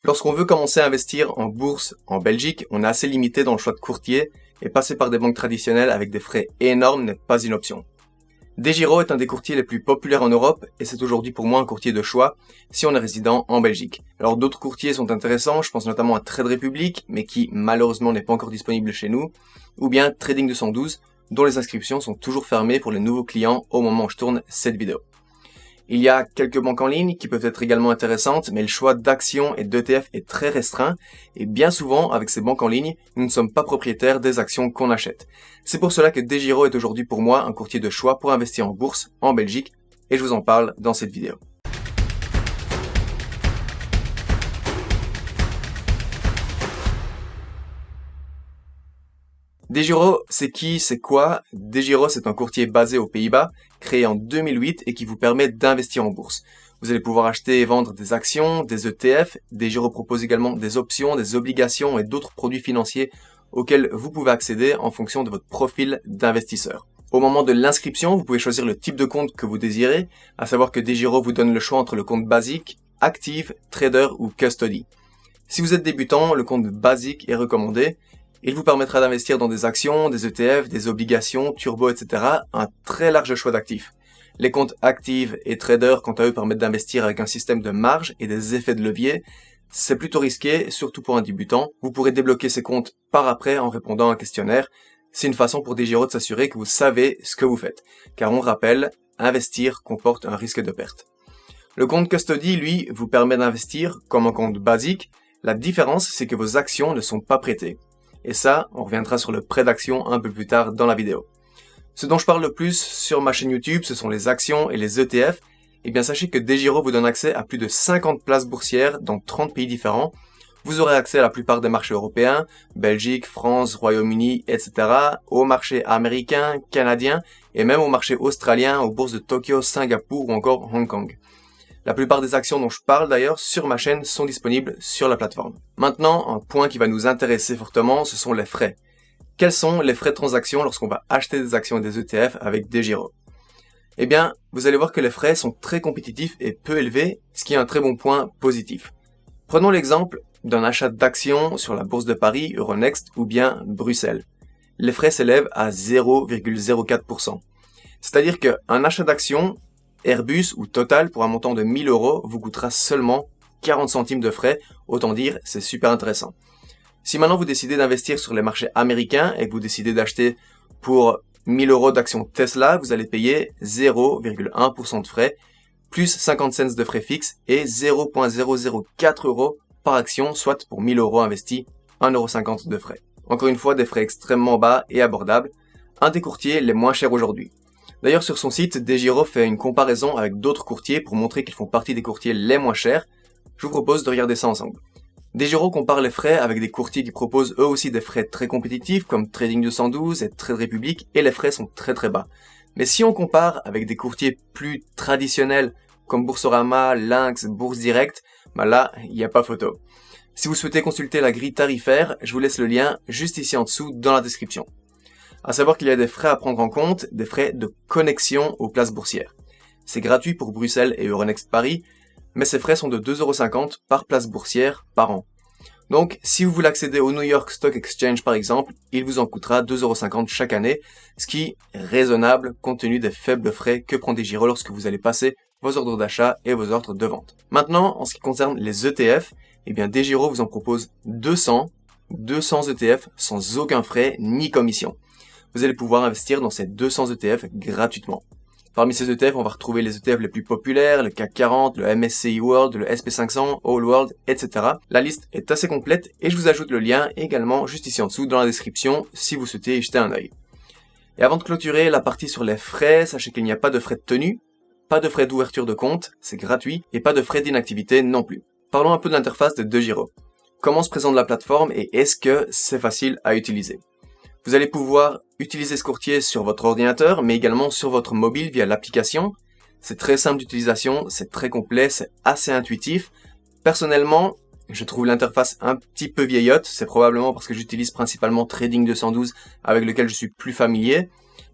Lorsqu'on veut commencer à investir en bourse en Belgique, on est assez limité dans le choix de courtier et passer par des banques traditionnelles avec des frais énormes n'est pas une option. DEGIRO est un des courtiers les plus populaires en Europe et c'est aujourd'hui pour moi un courtier de choix si on est résident en Belgique. Alors d'autres courtiers sont intéressants, je pense notamment à Trade Republic, mais qui malheureusement n'est pas encore disponible chez nous, ou bien Trading 212, dont les inscriptions sont toujours fermées pour les nouveaux clients au moment où je tourne cette vidéo. Il y a quelques banques en ligne qui peuvent être également intéressantes, mais le choix d'actions et d'ETF est très restreint, et bien souvent, avec ces banques en ligne, nous ne sommes pas propriétaires des actions qu'on achète. C'est pour cela que DEGIRO est aujourd'hui pour moi un courtier de choix pour investir en bourse en Belgique, et je vous en parle dans cette vidéo. DEGIRO, c'est qui, c'est quoi? DEGIRO, c'est un courtier basé aux Pays-Bas, créé en 2008 et qui vous permet d'investir en bourse. Vous allez pouvoir acheter et vendre des actions, des ETF. DEGIRO propose également des options, des obligations et d'autres produits financiers auxquels vous pouvez accéder en fonction de votre profil d'investisseur. Au moment de l'inscription, vous pouvez choisir le type de compte que vous désirez, à savoir que DEGIRO vous donne le choix entre le compte basique, active, trader ou custody. Si vous êtes débutant, le compte basique est recommandé. Il vous permettra d'investir dans des actions, des ETF, des obligations, turbo, etc. Un très large choix d'actifs. Les comptes actifs et traders, quant à eux, permettent d'investir avec un système de marge et des effets de levier. C'est plutôt risqué, surtout pour un débutant. Vous pourrez débloquer ces comptes par après en répondant à un questionnaire. C'est une façon pour DEGIRO de s'assurer que vous savez ce que vous faites. Car on rappelle, investir comporte un risque de perte. Le compte custody, lui, vous permet d'investir comme un compte basique. La différence, c'est que vos actions ne sont pas prêtées. Et ça, on reviendra sur le prêt d'action un peu plus tard dans la vidéo. Ce dont je parle le plus sur ma chaîne YouTube, ce sont les actions et les ETF. Eh bien, sachez que DEGIRO vous donne accès à plus de 50 places boursières dans 30 pays différents. Vous aurez accès à la plupart des marchés européens, Belgique, France, Royaume-Uni, etc., aux marchés américains, canadiens, et même aux marchés australiens, aux bourses de Tokyo, Singapour ou encore Hong Kong. La plupart des actions dont je parle d'ailleurs sur ma chaîne sont disponibles sur la plateforme. Maintenant, un point qui va nous intéresser fortement, ce sont les frais. Quels sont les frais de transaction lorsqu'on va acheter des actions et des ETF avec DEGIRO? Eh bien, vous allez voir que les frais sont très compétitifs et peu élevés, ce qui est un très bon point positif. Prenons l'exemple d'un achat d'actions sur la bourse de Paris, Euronext ou bien Bruxelles. Les frais s'élèvent à 0,04%. C'est-à-dire qu'un achat d'actions Airbus ou Total pour un montant de 1000 € vous coûtera seulement 40 centimes de frais, autant dire c'est super intéressant. Si maintenant vous décidez d'investir sur les marchés américains et que vous décidez d'acheter pour 1000 € d'actions Tesla, vous allez payer 0,1% de frais, plus 50 cents de frais fixes et 0,004 € par action, soit pour 1000 € investis, 1,50 € de frais. Encore une fois, des frais extrêmement bas et abordables, un des courtiers les moins chers aujourd'hui. D'ailleurs, sur son site, DEGIRO fait une comparaison avec d'autres courtiers pour montrer qu'ils font partie des courtiers les moins chers. Je vous propose de regarder ça ensemble. DEGIRO compare les frais avec des courtiers qui proposent eux aussi des frais très compétitifs comme Trading 212 et Trade Republic et les frais sont très très bas. Mais si on compare avec des courtiers plus traditionnels comme Boursorama, Lynx, Bourse Direct, là, il n'y a pas photo. Si vous souhaitez consulter la grille tarifaire, je vous laisse le lien juste ici en dessous dans la description. À savoir qu'il y a des frais à prendre en compte, des frais de connexion aux places boursières. C'est gratuit pour Bruxelles et Euronext Paris, mais ces frais sont de 2,50 € par place boursière par an. Donc, si vous voulez accéder au New York Stock Exchange par exemple, il vous en coûtera 2,50 € chaque année, ce qui est raisonnable compte tenu des faibles frais que prend DEGIRO lorsque vous allez passer vos ordres d'achat et vos ordres de vente. Maintenant, en ce qui concerne les ETF, eh bien DEGIRO vous en propose 200 ETF sans aucun frais ni commission. Vous allez pouvoir investir dans ces 200 ETF gratuitement. Parmi ces ETF, on va retrouver les ETF les plus populaires, le CAC 40, le MSCI World, le SP500, All World, etc. La liste est assez complète et je vous ajoute le lien également juste ici en dessous dans la description si vous souhaitez y jeter un œil. Et avant de clôturer la partie sur les frais, sachez qu'il n'y a pas de frais de tenue, pas de frais d'ouverture de compte, c'est gratuit, et pas de frais d'inactivité non plus. Parlons un peu de l'interface de DEGIRO. Comment se présente la plateforme et est-ce que c'est facile à utiliser? Vous allez pouvoir utiliser ce courtier sur votre ordinateur, mais également sur votre mobile via l'application. C'est très simple d'utilisation, c'est très complet, c'est assez intuitif. Personnellement, je trouve l'interface un petit peu vieillotte, c'est probablement parce que j'utilise principalement Trading 212 avec lequel je suis plus familier.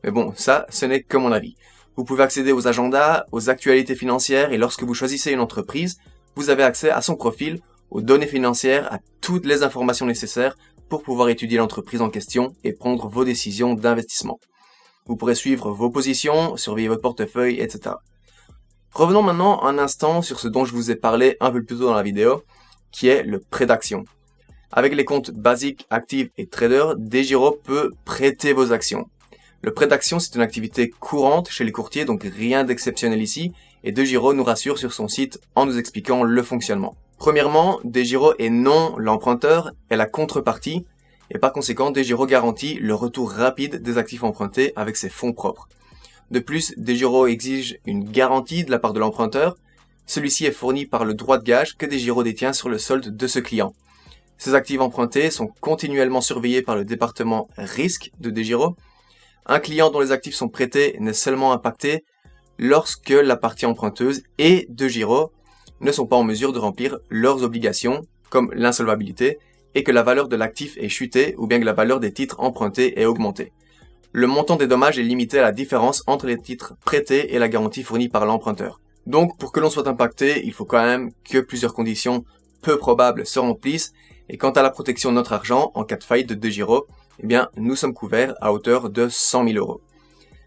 Mais bon, ça, ce n'est que mon avis. Vous pouvez accéder aux agendas, aux actualités financières et lorsque vous choisissez une entreprise, vous avez accès à son profil aux données financières, à toutes les informations nécessaires pour pouvoir étudier l'entreprise en question et prendre vos décisions d'investissement. Vous pourrez suivre vos positions, surveiller votre portefeuille, etc. Revenons maintenant un instant sur ce dont je vous ai parlé un peu plus tôt dans la vidéo, qui est le prêt d'action. Avec les comptes basiques, actifs et trader, DEGIRO peut prêter vos actions. Le prêt d'action, c'est une activité courante chez les courtiers, donc rien d'exceptionnel ici, et DEGIRO nous rassure sur son site en nous expliquant le fonctionnement. Premièrement, DEGIRO est non l'emprunteur, est la contrepartie, et par conséquent, DEGIRO garantit le retour rapide des actifs empruntés avec ses fonds propres. De plus, DEGIRO exige une garantie de la part de l'emprunteur. Celui-ci est fourni par le droit de gage que DEGIRO détient sur le solde de ce client. Ces actifs empruntés sont continuellement surveillés par le département risque de DEGIRO. Un client dont les actifs sont prêtés n'est seulement impacté lorsque la partie emprunteuse et DEGIRO ne sont pas en mesure de remplir leurs obligations, comme l'insolvabilité, et que la valeur de l'actif est chutée ou bien que la valeur des titres empruntés est augmentée. Le montant des dommages est limité à la différence entre les titres prêtés et la garantie fournie par l'emprunteur. Donc, pour que l'on soit impacté, il faut quand même que plusieurs conditions peu probables se remplissent. Et quant à la protection de notre argent, en cas de faillite de DEGIRO, eh bien, nous sommes couverts à hauteur de 100 000 €.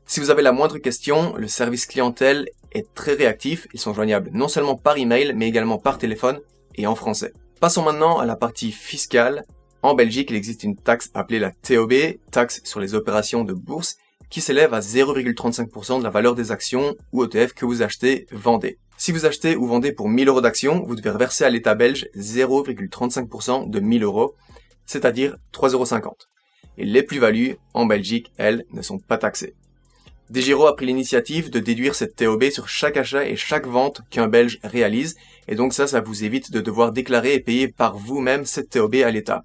Si vous avez la moindre question, le service clientèle est très réactif. Ils sont joignables non seulement par email, mais également par téléphone et en français. Passons maintenant à la partie fiscale. En Belgique, il existe une taxe appelée la TOB, taxe sur les opérations de bourse, qui s'élève à 0,35% de la valeur des actions ou ETF que vous achetez, vendez. Si vous achetez ou vendez pour 1000 € d'actions, vous devez reverser à l'État belge 0,35% de 1000 €, c'est-à-dire 3,50 €. Et les plus-values, en Belgique, elles, ne sont pas taxées. DEGIRO a pris l'initiative de déduire cette TOB sur chaque achat et chaque vente qu'un Belge réalise, et donc ça vous évite de devoir déclarer et payer par vous-même cette TOB à l'État.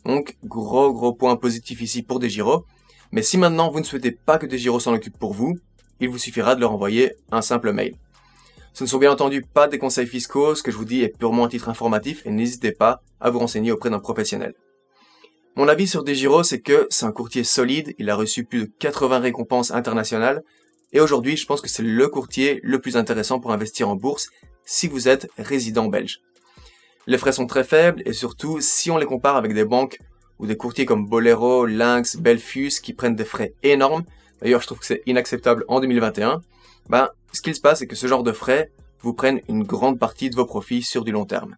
Donc, gros point positif ici pour DEGIRO. Mais si maintenant vous ne souhaitez pas que DEGIRO s'en occupe pour vous, il vous suffira de leur envoyer un simple mail. Ce ne sont bien entendu pas des conseils fiscaux, ce que je vous dis est purement un titre informatif et n'hésitez pas à vous renseigner auprès d'un professionnel. Mon avis sur DEGIRO, c'est que c'est un courtier solide, il a reçu plus de 80 récompenses internationales, et aujourd'hui je pense que c'est le courtier le plus intéressant pour investir en bourse si vous êtes résident belge. Les frais sont très faibles et surtout si on les compare avec des banques ou des courtiers comme Bolero, Lynx, Belfius qui prennent des frais énormes, d'ailleurs je trouve que c'est inacceptable en 2021, ce qu'il se passe c'est que ce genre de frais vous prennent une grande partie de vos profits sur du long terme.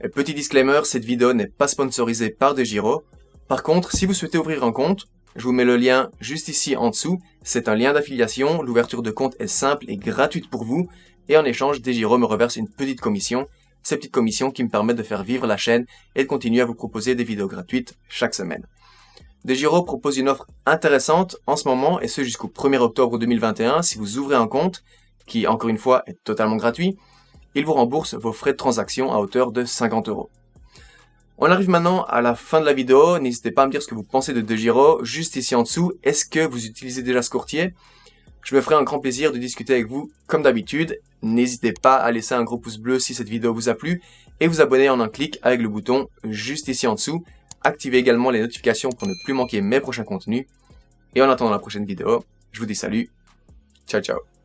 Et petit disclaimer, cette vidéo n'est pas sponsorisée par DEGIRO. Par contre, si vous souhaitez ouvrir un compte, je vous mets le lien juste ici en dessous. C'est un lien d'affiliation, l'ouverture de compte est simple et gratuite pour vous, et en échange, DEGIRO me reverse une petite commission. Ces petites commissions qui me permettent de faire vivre la chaîne et de continuer à vous proposer des vidéos gratuites chaque semaine. DEGIRO propose une offre intéressante en ce moment, et ce jusqu'au 1er octobre 2021, si vous ouvrez un compte, qui encore une fois est totalement gratuit, il vous rembourse vos frais de transaction à hauteur de 50 €. On arrive maintenant à la fin de la vidéo, n'hésitez pas à me dire ce que vous pensez de DEGIRO, juste ici en dessous, est-ce que vous utilisez déjà ce courtier? Je me ferai un grand plaisir de discuter avec vous comme d'habitude, n'hésitez pas à laisser un gros pouce bleu si cette vidéo vous a plu, et vous abonner en un clic avec le bouton juste ici en dessous, activez également les notifications pour ne plus manquer mes prochains contenus, et en attendant la prochaine vidéo, je vous dis salut, ciao ciao.